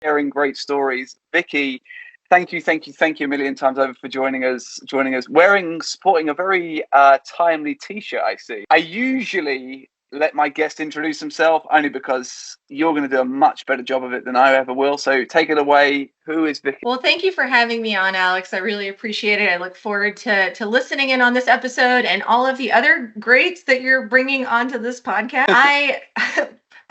sharing great stories. Vicky, thank you a million times over for joining us, sporting a very timely t-shirt, I see. I usually let my guest introduce himself only because you're going to do a much better job of it than I ever will. So take it away. Who is Vicky? Well, thank you for having me on, Alex. I really appreciate it. I look forward to listening in on this episode and all of the other greats that you're bringing onto this podcast.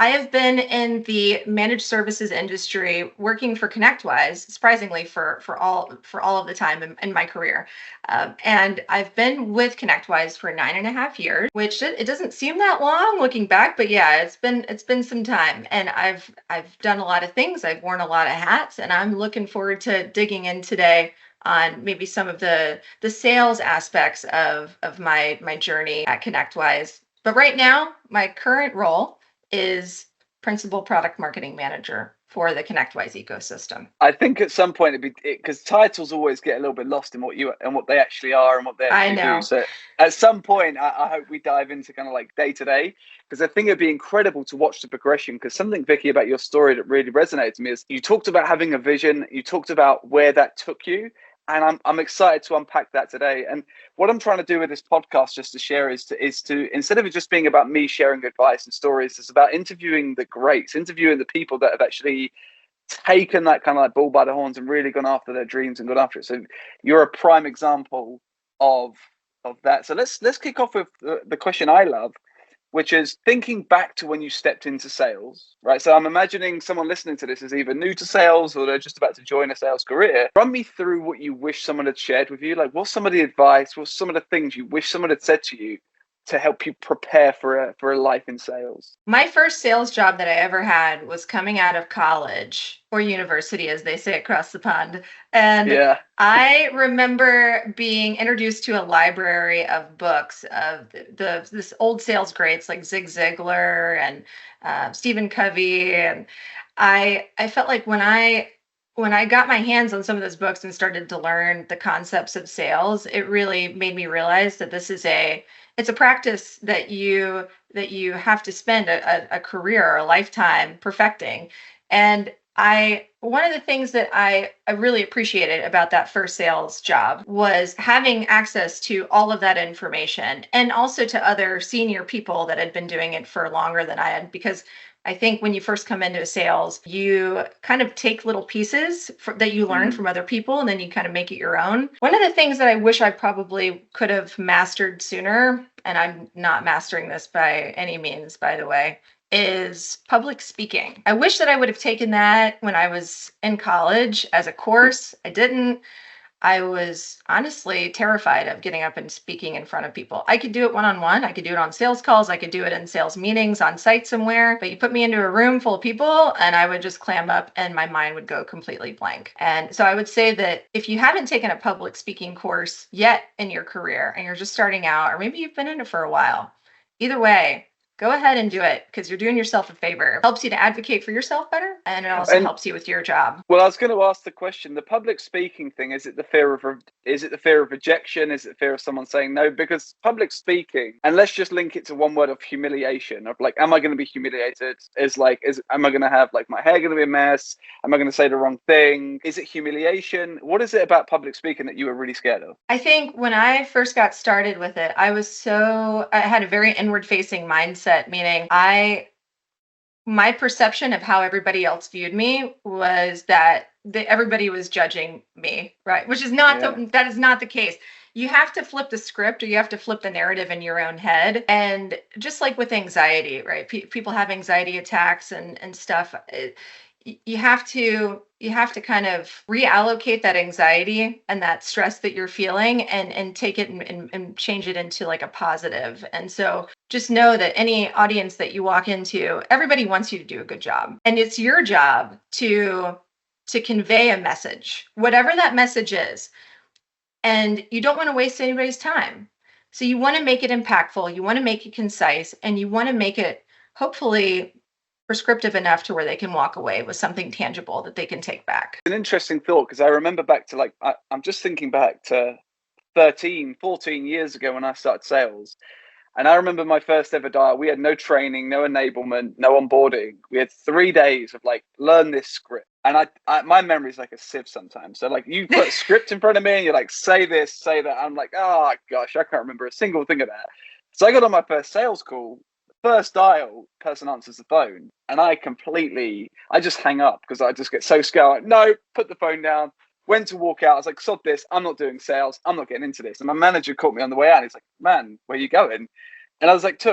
I have been in the managed services industry working for ConnectWise, surprisingly for all of the time in my career. And I've been with ConnectWise for 9.5 years, which it doesn't seem that long looking back, but yeah, it's been some time. And I've done a lot of things. I've worn a lot of hats, and I'm looking forward to digging in today on maybe some of the sales aspects of my journey at ConnectWise. But right now, my current role is principal product marketing manager for the ConnectWise ecosystem. I think at some point because titles always get a little bit lost in what they actually are and what they actually do. So at some point, I hope we dive into kind of like day to day, because I think it'd be incredible to watch the progression. Because something, Vicky, about your story that really resonated to me is you talked about having a vision, you talked about where that took you. And I'm excited to unpack that today. And what I'm trying to do with this podcast, just to share, is to instead of it just being about me sharing advice and stories, it's about interviewing the greats, interviewing the people that have actually taken that kind of like bull by the horns and really gone after their dreams and gone after it. So you're a prime example of that. So let's kick off with the question I love, which is thinking back to when you stepped into sales, right? So I'm imagining someone listening to this is either new to sales or they're just about to join a sales career. Run me through what you wish someone had shared with you. Like, what's some of the advice? What's some of the things you wish someone had said to you to help you prepare for a life in sales? My first sales job that I ever had was coming out of college, or university, as they say across the pond. And yeah. I remember being introduced to a library of books of this old sales greats like Zig Ziglar and Stephen Covey. And I felt like when I got my hands on some of those books and started to learn the concepts of sales, it really made me realize that it's a practice that you have to spend a career or a lifetime perfecting. And one of the things that I really appreciated about that first sales job was having access to all of that information, and also to other senior people that had been doing it for longer than I had, because I think when you first come into sales, you kind of take little pieces that you learn from other people, and then you kind of make it your own. One of the things that I wish I probably could have mastered sooner, and I'm not mastering this by any means, by the way, is public speaking. I wish that I would have taken that when I was in college as a course. I didn't. I was honestly terrified of getting up and speaking in front of people. I could do it one-on-one. I could do it on sales calls. I could do it in sales meetings on site somewhere. But you put me into a room full of people and I would just clam up and my mind would go completely blank. And so I would say that if you haven't taken a public speaking course yet in your career and you're just starting out, or maybe you've been in it for a while, either way, go ahead and do it, because you're doing yourself a favor. It helps you to advocate for yourself better, and it also helps you with your job. Well, I was going to ask the question: the public speaking thing, is it the fear of rejection? Is it fear of someone saying no? Because public speaking, and let's just link it to one word of humiliation. Of like, am I going to be humiliated? Am I going to have like my hair going to be a mess? Am I going to say the wrong thing? Is it humiliation? What is it about public speaking that you were really scared of? I think when I first got started with it, I had a very inward-facing mindset. Meaning my perception of how everybody else viewed me was that everybody was judging me, right? Which is not that is not the case. You have to flip the script, or you have to flip the narrative in your own head. And just like with anxiety, right? People have anxiety attacks and stuff. You have to kind of reallocate that anxiety and that stress that you're feeling and take it and change it into like a positive. And so just know that any audience that you walk into, everybody wants you to do a good job. And it's your job to convey a message, whatever that message is. And you don't want to waste anybody's time. So you want to make it impactful, you want to make it concise, and you want to make it hopefully prescriptive enough to where they can walk away with something tangible that they can take back. An interesting thought, because I remember back to I'm just thinking back to 13, 14 years ago when I started sales. And I remember my first ever dial. We had no training, no enablement, no onboarding. We had 3 days of like, learn this script. And my memory is like a sieve sometimes. So like you put a script in front of me and you're like, say this, say that. I'm like, oh gosh, I can't remember a single thing of that. So I got on my first sales call, first dial, person answers the phone, and I just hang up because I just get so scared. Like, no, put the phone down. Went to walk out. I was like, sod this. I'm not doing sales. I'm not getting into this. And my manager caught me on the way out. He's like, man, where are you going? And I was like,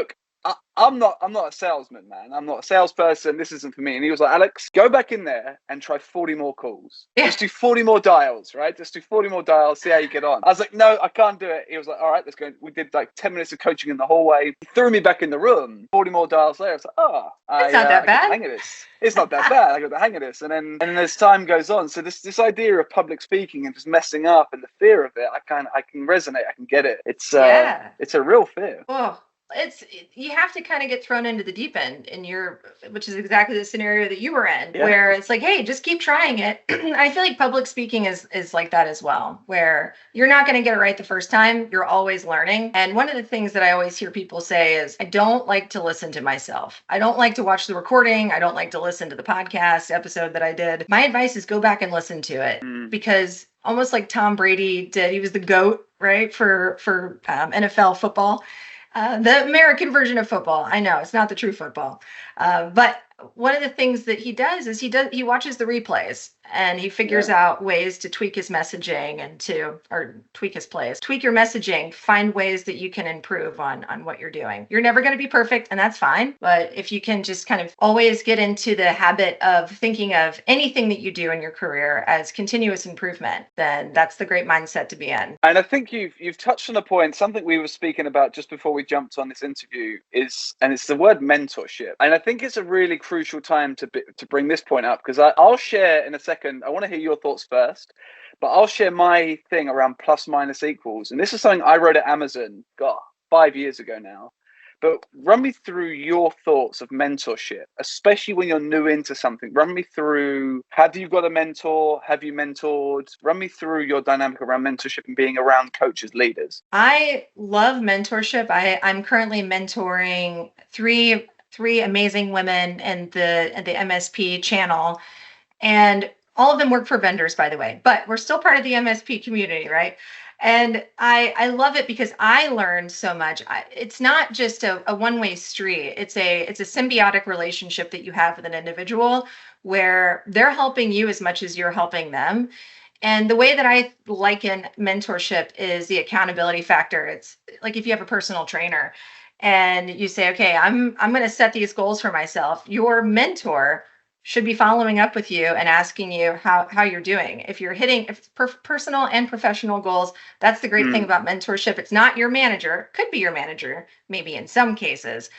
I'm not a salesman, man. I'm not a salesperson. This isn't for me. And he was like, Alex, go back in there and try 40 more calls. Yeah. Just do 40 more dials, right? Just do 40 more dials, see how you get on. I was like, no, I can't do it. He was like, all right, let's go. We did like 10 minutes of coaching in the hallway. He threw me back in the room. 40 more dials later. I was like, it's not that bad. I got the hang of this. It's not that bad. I got the hang of this. And then as time goes on, so this idea of public speaking and just messing up and the fear of it, I can resonate. I can get it. It's a real fear. Oh. You have to kind of get thrown into the deep end which is exactly the scenario that you were in, where it's like, hey, just keep trying it. I feel like public speaking is like that as well, where you're not going to get it right the first time. You're always learning. And one of the things that I always hear people say is, I don't like to listen to myself. I don't like to watch the recording. I don't like to listen to the podcast episode that I did. My advice is go back and listen to it, because almost like Tom Brady did, he was the GOAT, right, for NFL football. The American version of football. I know it's not the true football, but one of the things that he does is he watches the replays and he figures out ways to tweak his messaging or tweak his plays, tweak your messaging, find ways that you can improve on what you're doing. You're never going to be perfect, and that's fine. But if you can just kind of always get into the habit of thinking of anything that you do in your career as continuous improvement, then that's the great mindset to be in. And I think you've touched on a point, something we were speaking about just before we jumped on this interview it's the word mentorship. And I think it's a really crucial time to bring this point up, because I'll share in a second. I want to hear your thoughts first, but I'll share my thing around plus minus equals. And this is something I wrote at Amazon, 5 years ago now. But run me through your thoughts of mentorship, especially when you're new into something. Run me through, have you got a mentor? Have you mentored? Run me through your dynamic around mentorship and being around coaches, leaders. I love mentorship. I'm currently mentoring three amazing women in the MSP channel. And all of them work for vendors, by the way, but we're still part of the MSP community, right? And I love it because I learned so much. It's not just a one-way street. It's a symbiotic relationship that you have with an individual where they're helping you as much as you're helping them. And the way that I liken mentorship is the accountability factor. It's like if you have a personal trainer and you say, okay, I'm going to set these goals for myself. Your mentor should be following up with you and asking you how you're doing. If you're hitting personal and professional goals, that's the great thing about mentorship. It's not your manager, could be your manager, maybe in some cases,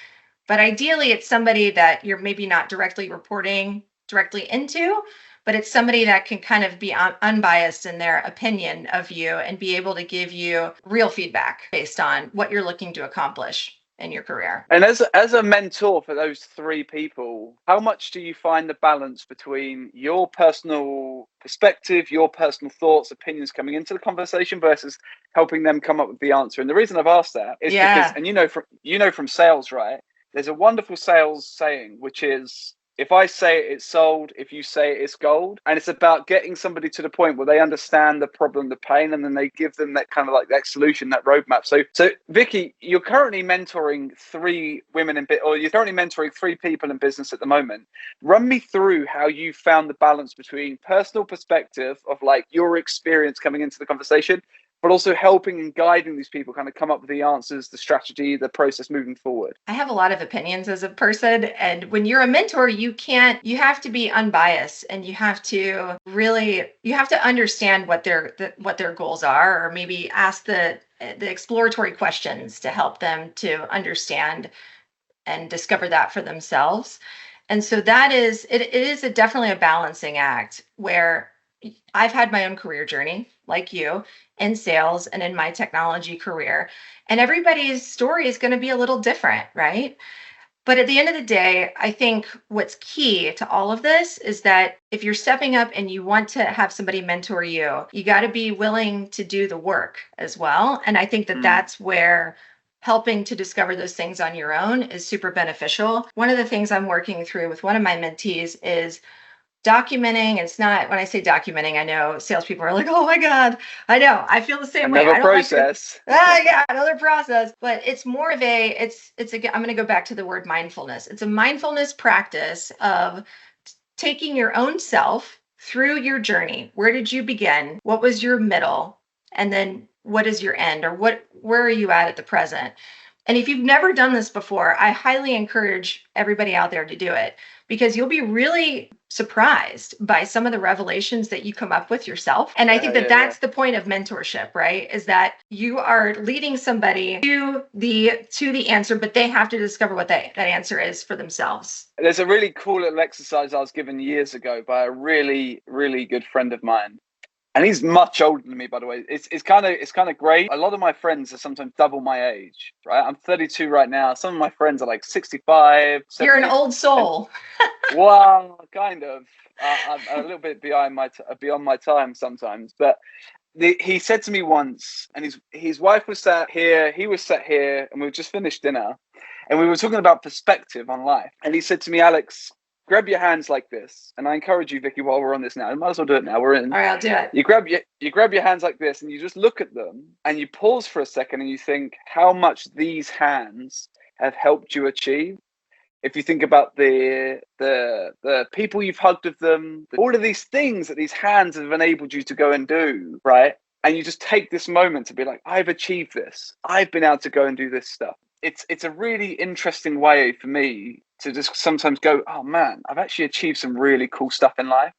but ideally it's somebody that you're maybe not directly reporting directly into, but it's somebody that can kind of be unbiased in their opinion of you and be able to give you real feedback based on what you're looking to accomplish in your career. And as a mentor for those three people, how much do you find the balance between your personal perspective, your personal thoughts, opinions coming into the conversation versus helping them come up with the answer? And the reason I've asked that is because, and you know from sales, right? There's a wonderful sales saying, which is, if I say it, it's sold. If you say it, it's gold. And it's about getting somebody to the point where they understand the problem, the pain, and then they give them that kind of like that solution, that roadmap. So Vicky, you're currently mentoring three women you're currently mentoring three people in business at the moment. Run me through how you found the balance between personal perspective of like your experience coming into the conversation, but also helping and guiding these people kind of come up with the answers, the strategy, the process moving forward. I have a lot of opinions as a person. And when you're a mentor, you have to be unbiased and you have to understand what their goals are, or maybe ask the exploratory questions to help them to understand and discover that for themselves. And so it is definitely a balancing act where I've had my own career journey, like you, in sales and in my technology career. And everybody's story is going to be a little different, right? But at the end of the day, I think what's key to all of this is that if you're stepping up and you want to have somebody mentor you, you got to be willing to do the work as well. And I think that that's where helping to discover those things on your own is super beneficial. One of the things I'm working through with one of my mentees is documenting. It's not, when I say documenting, I know salespeople are like, oh my God, I know. I feel the same way. Another process. Yeah, another process. But it's more of I'm going to go back to the word mindfulness. It's a mindfulness practice of taking your own self through your journey. Where did you begin? What was your middle? And then what is your end? Or where are you at the present? And if you've never done this before, I highly encourage everybody out there to do it, because you'll be really surprised by some of the revelations that you come up with yourself. And I think that's the point of mentorship, right? Is that you are leading somebody to the answer, but they have to discover what that answer is for themselves. There's a really cool little exercise I was given years ago by a really, really good friend of mine. And he's much older than me, by the way. It's kind of great. A lot of my friends are sometimes double my age, right? I'm 32 right now. Some of my friends are like 65. 70. You're an old soul. Well, kind of. I'm a little bit beyond my time sometimes. But he said to me once, and his wife was sat here, he was sat here, and we just finished dinner, and we were talking about perspective on life. And he said to me, Alex, grab your hands like this. And I encourage you, Vicky, while we're on this now, you might as well do it now. We're in. All right, I'll do it. You grab your hands like this, and you just look at them, and you pause for a second, and you think how much these hands have helped you achieve. If you think about the people you've hugged of them, all of these things that these hands have enabled you to go and do, right? And you just take this moment to be like, I've achieved this. I've been able to go and do this stuff. It's a really interesting way for me to just sometimes go, oh man, I've actually achieved some really cool stuff in life.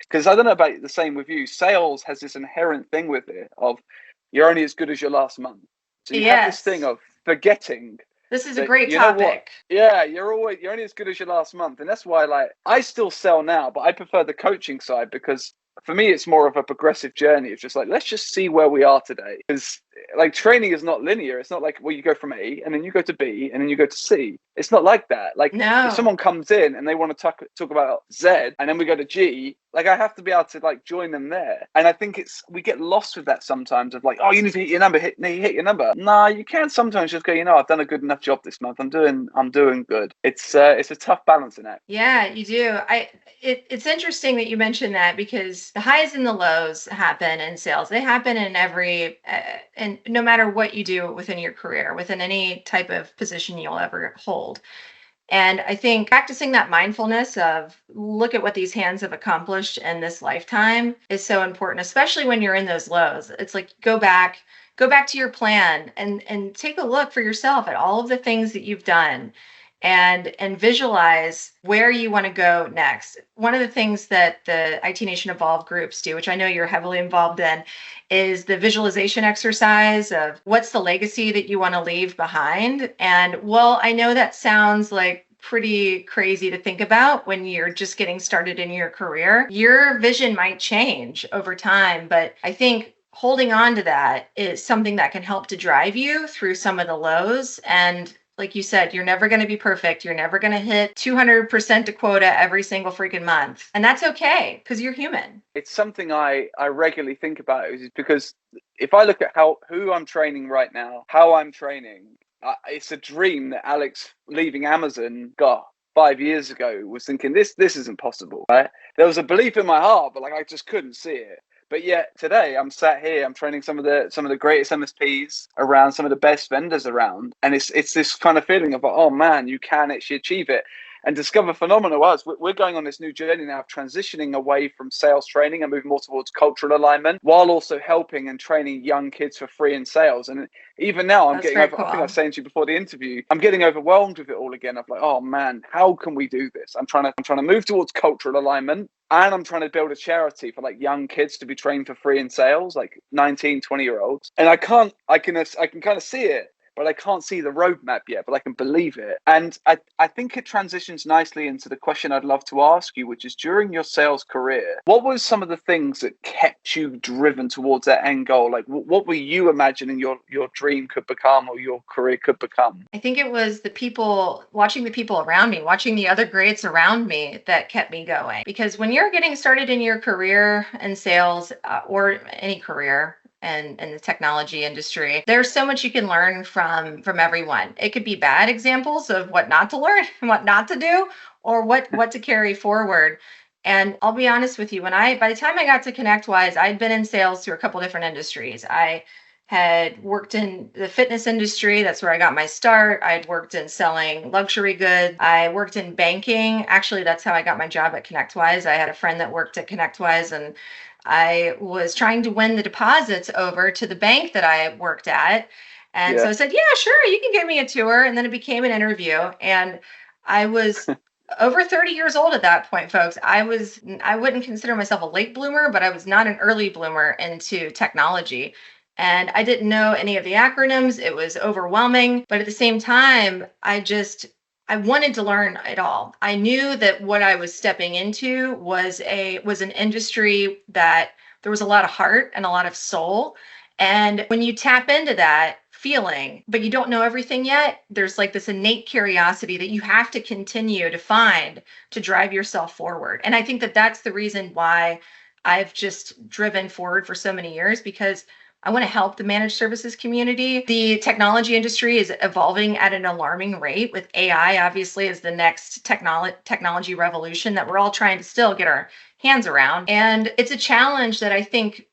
Because I don't know about the same with you. Sales has this inherent thing with it of you're only as good as your last month. So you have this thing of forgetting. This is a great topic. Yeah, you're only as good as your last month. And that's why, like, I still sell now, but I prefer the coaching side, because for me, it's more of a progressive journey. It's just like, let's just see where we are today. Because like training is not linear. It's not like, well, you go from A and then you go to B and then you go to C. It's not like that. Like if someone comes in and they want to talk about Z and then we go to G, like I have to be able to like join them there. And I think we get lost with that sometimes of like, oh, you need to hit your number. Hit your number. Nah, you can sometimes just go, I've done a good enough job this month. I'm doing good. It's a tough balancing act. Yeah, you do. It's interesting that you mentioned that, because the highs and the lows happen in sales. They happen in and no matter what you do within your career, within any type of position you'll ever hold. And I think practicing that mindfulness of look at what these hands have accomplished in this lifetime is so important, especially when you're in those lows. It's like go back to your plan and take a look for yourself at all of the things that you've done and visualize where you want to go next. One of the things that the IT Nation Evolve groups do, which I know you're heavily involved in, is the visualization exercise of what's the legacy that you want to leave behind. And well, I know that sounds like pretty crazy to think about when you're just getting started in your career. Your vision might change over time, but I think holding on to that is something that can help to drive you through some of the lows. And like you said, you're never going to be perfect. You're never going to hit 200% to quota every single freaking month. And that's okay, because you're human. It's something I regularly think about, is because if I look at who I'm training right now, how I'm training, it's a dream that Alex leaving Amazon got 5 years ago was thinking this isn't possible, right? There was a belief in my heart, but like I just couldn't see it. But yet today I'm sat here, I'm training some of the greatest MSPs around, some of the best vendors around. And it's this kind of feeling of, oh man, you can actually achieve it. And Discover Phenomena was, we're going on this new journey now of transitioning away from sales training and moving more towards cultural alignment, while also helping and training young kids for free in sales. And even now I think I was saying to you before the interview, I'm getting overwhelmed with it all again. I'm like, oh man, how can we do this? I'm trying to move towards cultural alignment. And I'm trying to build a charity for like young kids to be trained for free in sales, like 19, 20-year-olds. And I can kind of see it, but I can't see the roadmap yet, but I can believe it. And I think it transitions nicely into the question I'd love to ask you, which is, during your sales career, what was some of the things that kept you driven towards that end goal? Like what were you imagining your dream could become, or your career could become? I think it was watching the people around me, watching the other greats around me, that kept me going. Because when you're getting started in your career in sales, or any career, and in the technology industry, there's so much you can learn from everyone. It could be bad examples of what not to learn and what not to do, or what to carry forward. And I'll be honest with you, by the time I got to ConnectWise, I'd been in sales through a couple different industries. I had worked in the fitness industry. That's where I got my start. I'd worked in selling luxury goods. I worked in banking. Actually, that's how I got my job at ConnectWise. I had a friend that worked at ConnectWise, and I was trying to win the deposits over to the bank that I worked at. And so I said, yeah, sure, you can give me a tour. And then it became an interview. And I was over 30 years old at that point, folks. I wouldn't consider myself a late bloomer, but I was not an early bloomer into technology. And I didn't know any of the acronyms. It was overwhelming. But at the same time, I wanted to learn it all. I knew that what I was stepping into was an industry that there was a lot of heart and a lot of soul. And when you tap into that feeling, but you don't know everything yet, there's like this innate curiosity that you have to continue to find to drive yourself forward. And I think that that's the reason why I've just driven forward for so many years, because I want to help the managed services community. The technology industry is evolving at an alarming rate, with AI obviously as the next technology revolution that we're all trying to still get our hands around. And it's a challenge that I think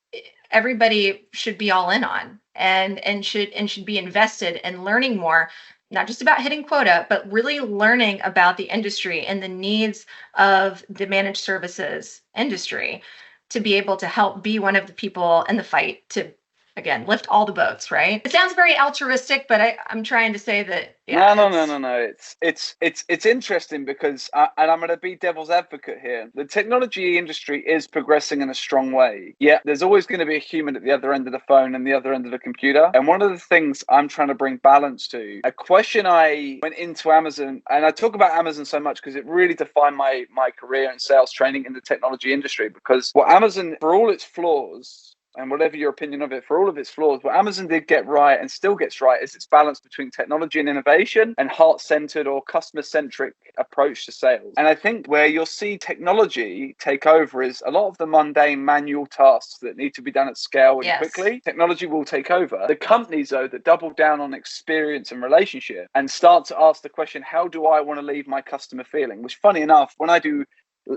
everybody should be all in on, and should be invested in learning more, not just about hitting quota, but really learning about the industry and the needs of the managed services industry to be able to help be one of the people in the fight to, again, lift all the boats, right? It sounds very altruistic, but I'm trying to say that, yeah. No. It's interesting because, and I'm going to be devil's advocate here. The technology industry is progressing in a strong way. Yeah, there's always going to be a human at the other end of the phone and the other end of the computer. And one of the things I'm trying to bring balance to, a question I went into Amazon, and I talk about Amazon so much because it really defined my career in sales training in the technology industry. Because what Amazon, for all its flaws, and whatever your opinion of it, for all of its flaws, what Amazon did get right and still gets right is its balance between technology and innovation and heart-centered or customer-centric approach to sales. And I think where you'll see technology take over is a lot of the mundane manual tasks that need to be done at scale and quickly. Technology will take over. The companies, though, that double down on experience and relationship and start to ask the question, how do I want to leave my customer feeling? Which, funny enough, when I do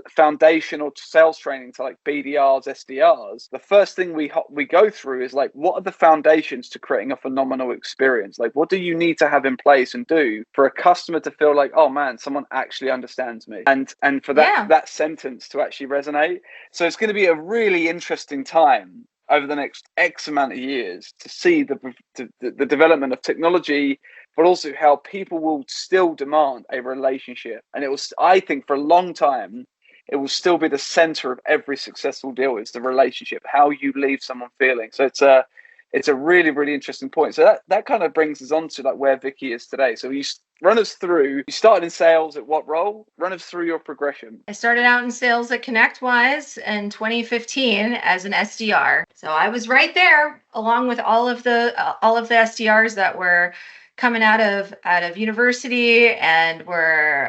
foundational sales training to like BDRs, SDRs, the first thing we go through is like, what are the foundations to creating a phenomenal experience? Like, what do you need to have in place and do for a customer to feel like, oh man, someone actually understands me, and for that sentence to actually resonate. So it's going to be a really interesting time over the next X amount of years to see the development of technology, but also how people will still demand a relationship. And it was, I think, for a long time, it will still be the center of every successful deal. It's the relationship, how you leave someone feeling. So it's a really, really interesting point. So that kind of brings us on to like where Vicky is today. So you run us through, you started in sales at what role? Run us through your progression. I started out in sales at ConnectWise in 2015 as an SDR. So I was right there along with all of the SDRs that were coming out of university, and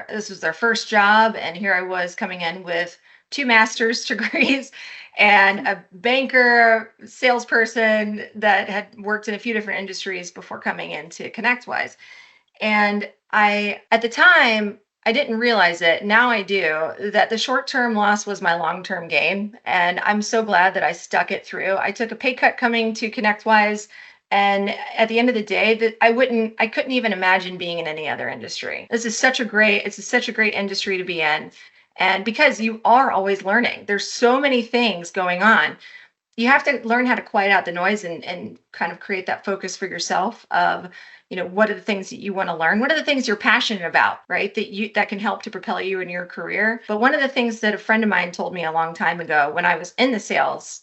this was their first job. And here I was coming in with 2 master's degrees and a banker, salesperson that had worked in a few different industries before coming into ConnectWise. And at the time, I didn't realize it. Now I do, that the short-term loss was my long-term gain. And I'm so glad that I stuck it through. I took a pay cut coming to ConnectWise. And at the end of the day, that I couldn't even imagine being in any other industry. It's such a great industry to be in. And because you are always learning, there's so many things going on. You have to learn how to quiet out the noise and kind of create that focus for yourself of, what are the things that you want to learn? What are the things you're passionate about, right? That can help to propel you in your career. But one of the things that a friend of mine told me a long time ago when I was in the sales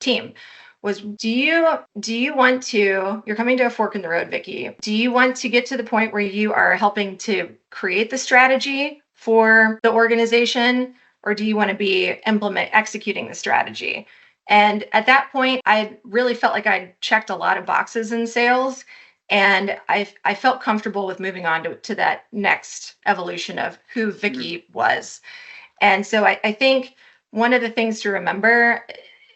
team was, do you want to, you're coming to a fork in the road, Vicky. Do you want to get to the point where you are helping to create the strategy for the organization, or do you want to be executing the strategy? And at that point, I really felt like I'd checked a lot of boxes in sales, and I felt comfortable with moving on to that next evolution of who Vicky was. And so I think one of the things to remember,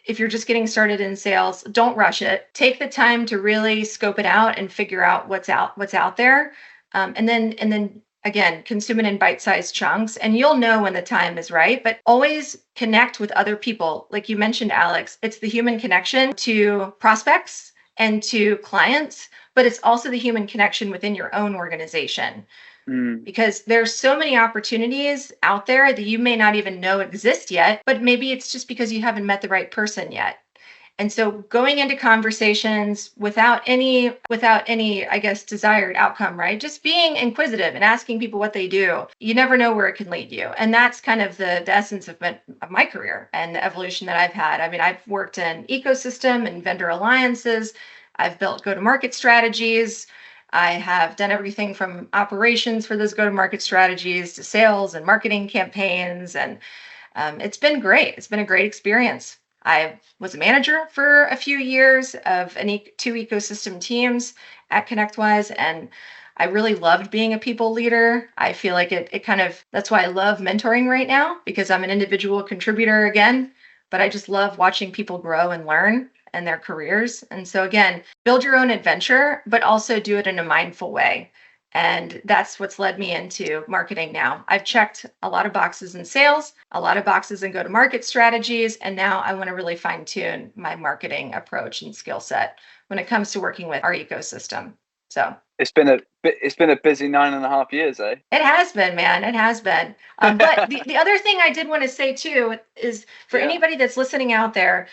if you're just getting started in sales, don't rush it. Take the time to really scope it out and figure out what's out there. And then again, consume it in bite-sized chunks, and you'll know when the time is right. But always connect with other people. Like you mentioned, Alex, it's the human connection to prospects and to clients, but it's also the human connection within your own organization. Because there's so many opportunities out there that you may not even know exist yet, but maybe it's just because you haven't met the right person yet. And so going into conversations without any, I guess, desired outcome, right? Just being inquisitive and asking people what they do, you never know where it can lead you. And that's kind of the essence of my career and the evolution that I've had. I mean, I've worked in ecosystem and vendor alliances. I've built go-to-market strategies. I have done everything from operations for those go-to-market strategies to sales and marketing campaigns. And it's been great. It's been a great experience. I was a manager for a few years of two ecosystem teams at ConnectWise, and I really loved being a people leader. I feel like it kind of, that's why I love mentoring right now, because I'm an individual contributor again, but I just love watching people grow and learn in their careers. And so again, build your own adventure, but also do it in a mindful way. And that's what's led me into marketing now. I've checked a lot of boxes in sales, a lot of boxes in go-to-market strategies, and now I want to really fine-tune my marketing approach and skill set when it comes to working with our ecosystem. So it's been a busy 9.5 years, eh? It has been, man. It has been. But the other thing I did want to say too is for anybody that's listening out there,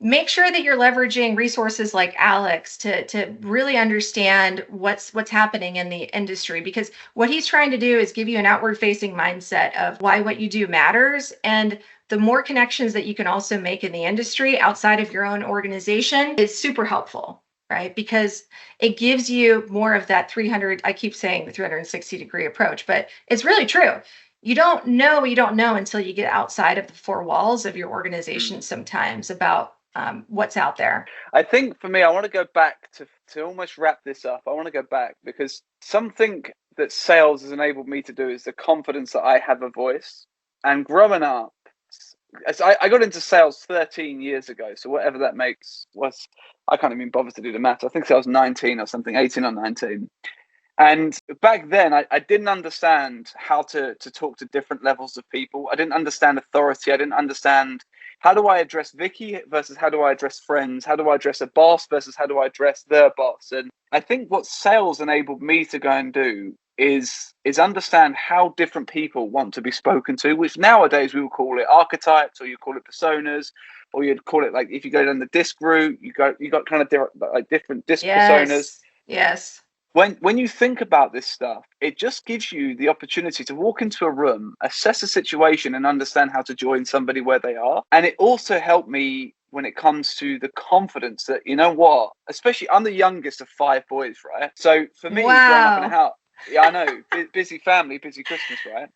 make sure that you're leveraging resources like Alex to really understand what's happening in the industry, because what he's trying to do is give you an outward facing mindset of why what you do matters. And the more connections that you can also make in the industry outside of your own organization is super helpful, right? Because it gives you more of that 300, I keep saying the 360-degree approach, but it's really true. You don't know until you get outside of the four walls of your organization sometimes about what's out there. I think for me, I want to go back to almost wrap this up. I want to go back because something that sales has enabled me to do is the confidence that I have a voice. And growing up, as I got into sales 13 years ago. So whatever that makes I can't even bother to do the math. I think I was 19 or something, 18 or 19. And back then, I didn't understand how to talk to different levels of people. I didn't understand authority. I didn't understand how do I address Vicky versus how do I address friends? How do I address a boss versus how do I address the boss? And I think what sales enabled me to go and do is understand how different people want to be spoken to, which nowadays we will call it archetypes, or you call it personas, or you'd call it, like, if you go down the disc route, you got kind of different disc personas. Yes. When you think about this stuff, it just gives you the opportunity to walk into a room, assess a situation, and understand how to join somebody where they are. And it also helped me when it comes to the confidence that, you know what, especially I'm the youngest of 5 boys, right? So for me, growing up in a house, I know, busy family, busy Christmas, right?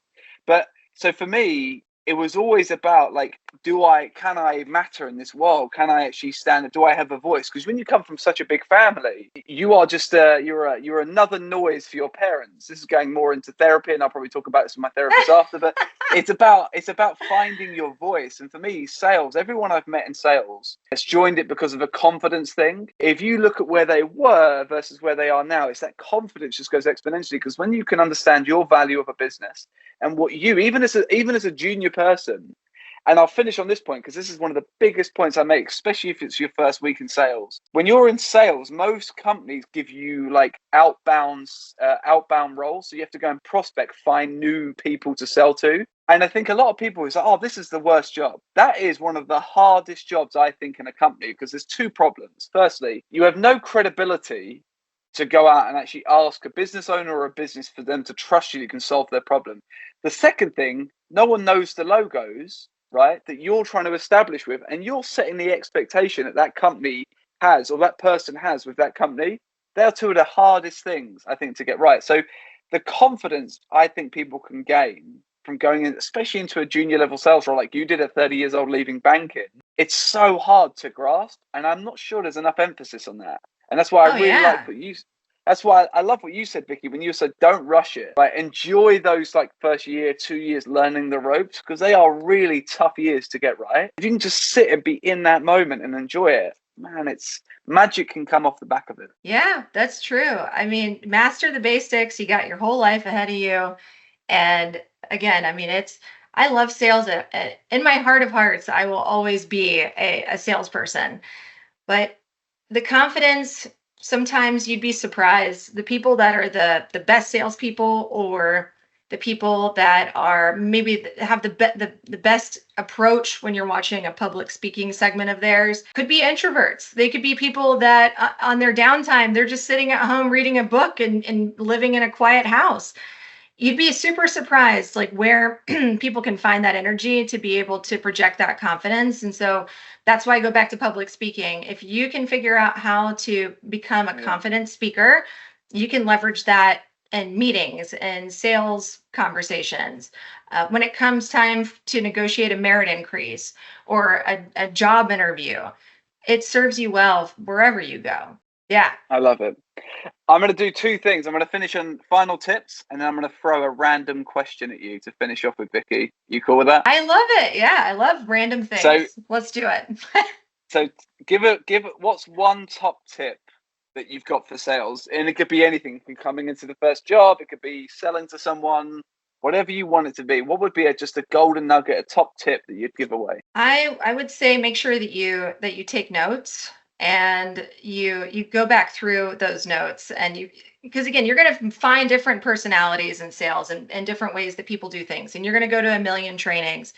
But so for me, it was always about, like, can I matter in this world? Can I actually stand? Do I have a voice? Because when you come from such a big family, you are just you're another noise for your parents. This is going more into therapy, and I'll probably talk about this with my therapist after. But it's about finding your voice. And for me, sales, everyone I've met in sales has joined it because of a confidence thing. If you look at where they were versus where they are now, it's that confidence just goes exponentially. Because when you can understand your value of a business and what you, even as a junior person. And I'll finish on this point because this is one of the biggest points I make, especially if it's your first week in sales. When you're in sales, most companies give you like outbound roles. So you have to go and prospect, find new people to sell to. And I think a lot of people is like, oh, this is the worst job. That is one of the hardest jobs, I think, in a company, because there's 2 problems. Firstly, you have no credibility to go out and actually ask a business owner or a business for them to trust you can solve their problem. The second thing, no one knows the logos, right, that you're trying to establish with, and you're setting the expectation that company has, or that person has with that company. They're 2 of the hardest things, I think, to get right. So the confidence I think people can gain from going in, especially into a junior level sales role like you did at 30 years old leaving banking, it's so hard to grasp. And I'm not sure there's enough emphasis on that. And that's why I really like what you. That's why I love what you said, Vicky, when you said don't rush it. Right? Enjoy those like first year, 2 years learning the ropes, because they are really tough years to get right. If you can just sit and be in that moment and enjoy it, man, it's magic can come off the back of it. Yeah, that's true. I mean, master the basics. You got your whole life ahead of you. And again, I mean, I love sales. In my heart of hearts, I will always be a salesperson. But the confidence, sometimes you'd be surprised. The people that are the best salespeople, or the people that are maybe have the best approach when you're watching a public speaking segment of theirs, could be introverts. They could be people that on their downtime, they're just sitting at home reading a book and living in a quiet house. You'd be super surprised like where people can find that energy to be able to project that confidence. And so that's why I go back to public speaking. If you can figure out how to become a confident speaker, you can leverage that in meetings and sales conversations. When it comes time to negotiate a merit increase or a job interview, it serves you well wherever you go. Yeah. I love it. I'm going to do two things. I'm going to finish on final tips, and then I'm going to throw a random question at you to finish off with, Vicky. You cool with that? I love it. Yeah, I love random things. So, let's do it. So give it. What's one top tip that you've got for sales? And it could be anything from coming into the first job. It could be selling to someone, whatever you want it to be. What would be just a golden nugget, a top tip that you'd give away? I would say make sure that you take notes, and you go back through those notes, and because again, you're going to find different personalities in sales and different ways that people do things, and you're going to go to a million trainings.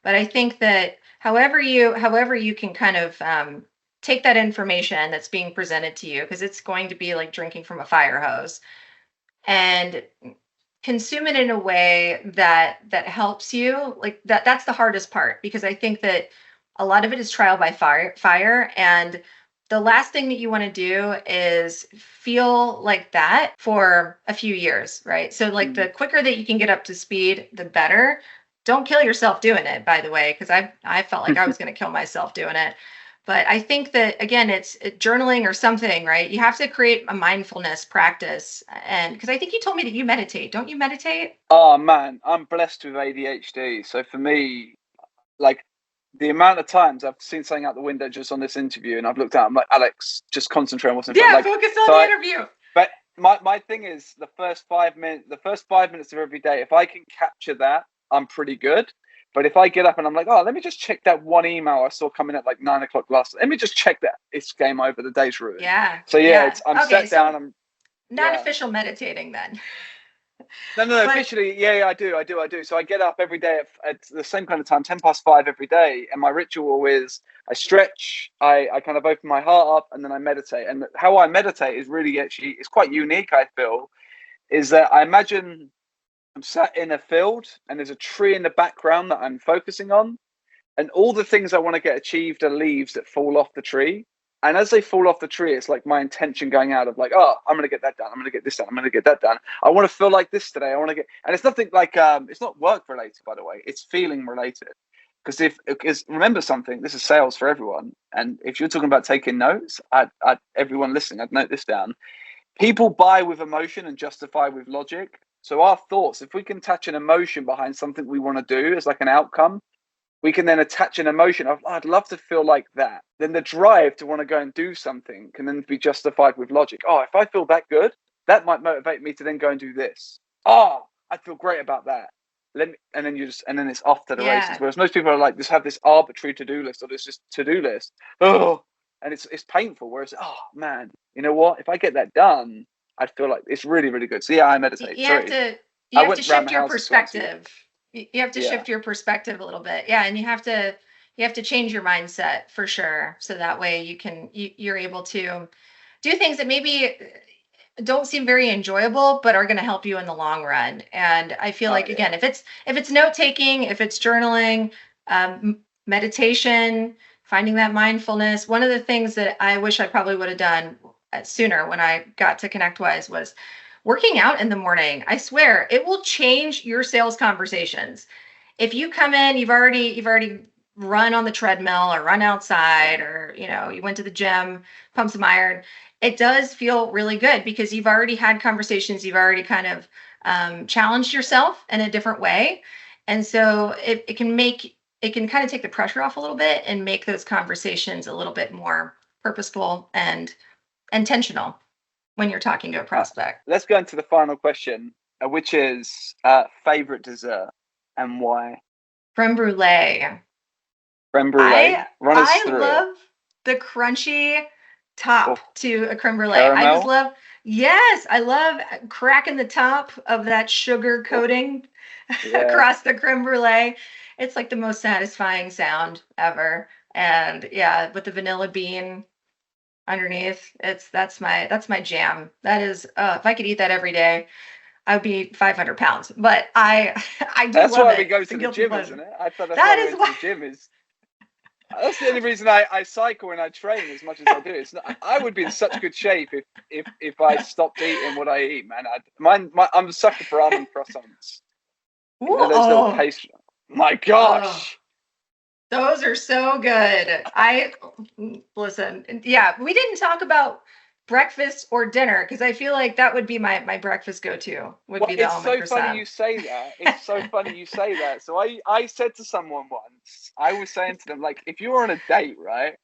But I think that however you can kind of take that information that's being presented to you, because it's going to be like drinking from a fire hose, and consume it in a way that helps you, like that's the hardest part, because I think that a lot of it is trial by fire, and the last thing that you want to do is feel like that for a few years, right? So like the quicker that you can get up to speed, the better. Don't kill yourself doing it, by the way, because I felt like I was going to kill myself doing it. But I think that, again, it's journaling or something, right? You have to create a mindfulness practice. And because I think you told me that you meditate. Don't you meditate? Oh, man, I'm blessed with ADHD. So for me, like the amount of times I've seen something out the window just on this interview, and I've looked out, I'm like, Alex, just concentrate on what's in front. Yeah, focus on the interview. But my thing is the first 5 minutes of every day, if I can capture that, I'm pretty good. But if I get up and I'm like, oh, let me just check that one email I saw coming at like 9 o'clock let me just check that, it's game over. The day's ruined. Yeah. So I'm sat down. I'm not official meditating then. No, officially, yeah, I do. So I get up every day at the same kind of time, 5:10 every day, and my ritual is I stretch, I kind of open my heart up, and then I meditate. And how I meditate is really it's quite unique, I feel, is that I imagine I'm sat in a field and there's a tree in the background that I'm focusing on, and all the things I want to get achieved are leaves that fall off the tree. And as they fall off the tree, it's like my intention going out of like, oh, I'm going to get that done. I'm going to get this done. I'm going to get that done. I want to feel like this today. I want to get, and it's nothing like, it's not work related, by the way. It's feeling related. Because remember something, this is sales for everyone. And if you're talking about taking notes, everyone listening, I'd note this down. People buy with emotion and justify with logic. So our thoughts, if we can attach an emotion behind something we want to do as like an outcome, we can then attach an emotion of, oh, I'd love to feel like that. Then the drive to want to go and do something can then be justified with logic. Oh, if I feel that good, that might motivate me to then go and do this. Oh, I feel great about that. And then it's off to the races. Whereas most people are like, just have this arbitrary to-do list or this just to-do list. Oh, and it's painful. Whereas, oh man, you know what? If I get that done, I feel like it's really, really good. So yeah, I meditate. You have to shift your perspective. You have to shift your perspective a little bit. Yeah. And you have to change your mindset for sure. So that way you're able to do things that maybe don't seem very enjoyable, but are going to help you in the long run. And I feel like, again, if it's note taking, if it's journaling, meditation, finding that mindfulness, one of the things that I wish I probably would have done sooner when I got to ConnectWise was working out in the morning. I swear it will change your sales conversations. If you come in, you've already run on the treadmill or run outside, or you went to the gym, pump some iron. It does feel really good because you've already had conversations. You've already kind of challenged yourself in a different way, and so it can kind of take the pressure off a little bit and make those conversations a little bit more purposeful and intentional when you're talking to a prospect. Let's go into the final question, which is favorite dessert and why? Creme brulee. Creme brulee. Run us I through love the crunchy top to a creme brulee. Caramel? I just love, yes, I love cracking the top of that sugar coating across the creme brulee. It's like the most satisfying sound ever. And yeah, with the vanilla bean underneath, that's my jam. That is, if I could eat that every day, I would be 500 pounds. But I do that's love it. That's why we go to the gym, pleasure. Isn't it? I thought that's why we went to the gym. Is that's the only reason I cycle and I train as much as I do. It's not, I would be in such good shape if I stopped eating what I eat, man. I'm a sucker for almond croissants. You know, those little pastry. My gosh. Those are so good. Listen, yeah, we didn't talk about breakfast or dinner because I feel like that would be my breakfast go-to would be the almond croissant. It's so funny you say that. It's so funny you say that. So I said to someone once, I was saying to them, like, if you were on a date, right,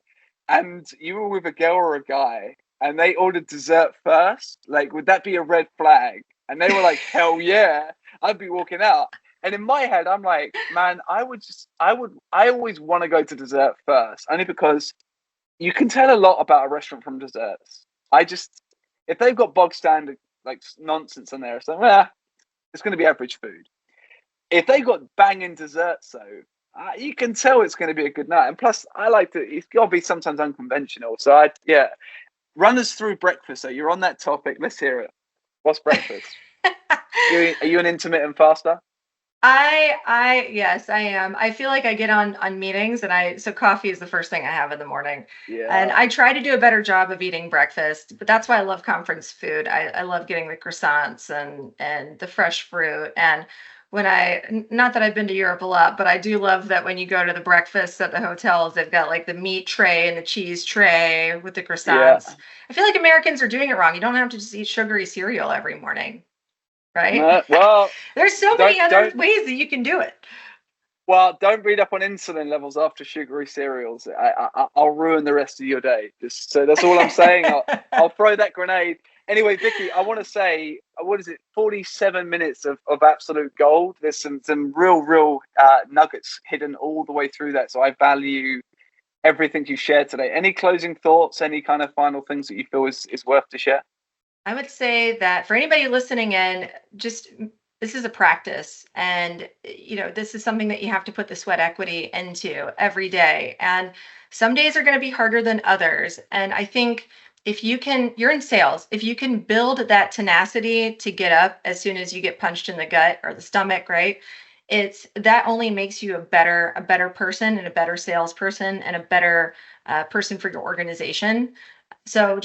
and you were with a girl or a guy and they ordered dessert first, like, would that be a red flag? And they were like, hell yeah, I'd be walking out. And in my head, I'm like, man, I always want to go to dessert first, only because you can tell a lot about a restaurant from desserts. If they've got bog standard like nonsense on there, it's like, it's going to be average food. If they got banging desserts, though, you can tell it's going to be a good night. And plus, it's got to be sometimes unconventional. So run us through breakfast. So you're on that topic. Let's hear it. What's breakfast? Are you an intermittent faster? Yes, I am. I feel like I get on meetings so coffee is the first thing I have in the morning. Yeah. And I try to do a better job of eating breakfast, but that's why I love conference food. I love getting the croissants and the fresh fruit. And not that I've been to Europe a lot, but I do love that when you go to the breakfasts at the hotels, they've got like the meat tray and the cheese tray with the croissants. Yeah. I feel like Americans are doing it wrong. You don't have to just eat sugary cereal every morning. Right? Well, there's so many other ways that you can do it. Well, don't read up on insulin levels after sugary cereals. I'll ruin the rest of your day. So that's all I'm saying. I'll throw that grenade. Anyway, Vicky, I want to say, what is it? 47 minutes of absolute gold. There's some real nuggets hidden all the way through that. So I value everything you shared today. Any closing thoughts? Any kind of final things that you feel is worth to share? I would say that for anybody listening in, this is a practice, and this is something that you have to put the sweat equity into every day. And some days are going to be harder than others. And I think you're in sales, if you can build that tenacity to get up as soon as you get punched in the gut or the stomach, right? That only makes you a better person and a better salesperson and a better person for your organization. So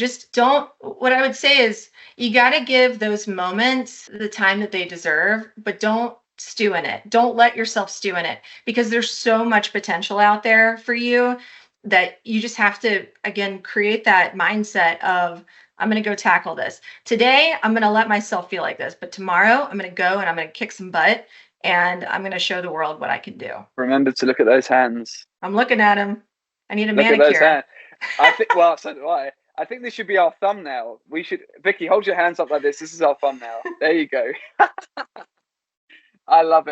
what I would say is you got to give those moments the time that they deserve, but don't stew in it. Don't let yourself stew in it because there's so much potential out there for you that you just have to, again, create that mindset of, I'm going to go tackle this. Today, I'm going to let myself feel like this, but tomorrow I'm going to go and I'm going to kick some butt and I'm going to show the world what I can do. Remember to look at those hands. I'm looking at them. I need a manicure. Look at those hands. I think, well, so do I. I think this should be our thumbnail. Vicky, hold your hands up like this. This is our thumbnail. There you go. I love it.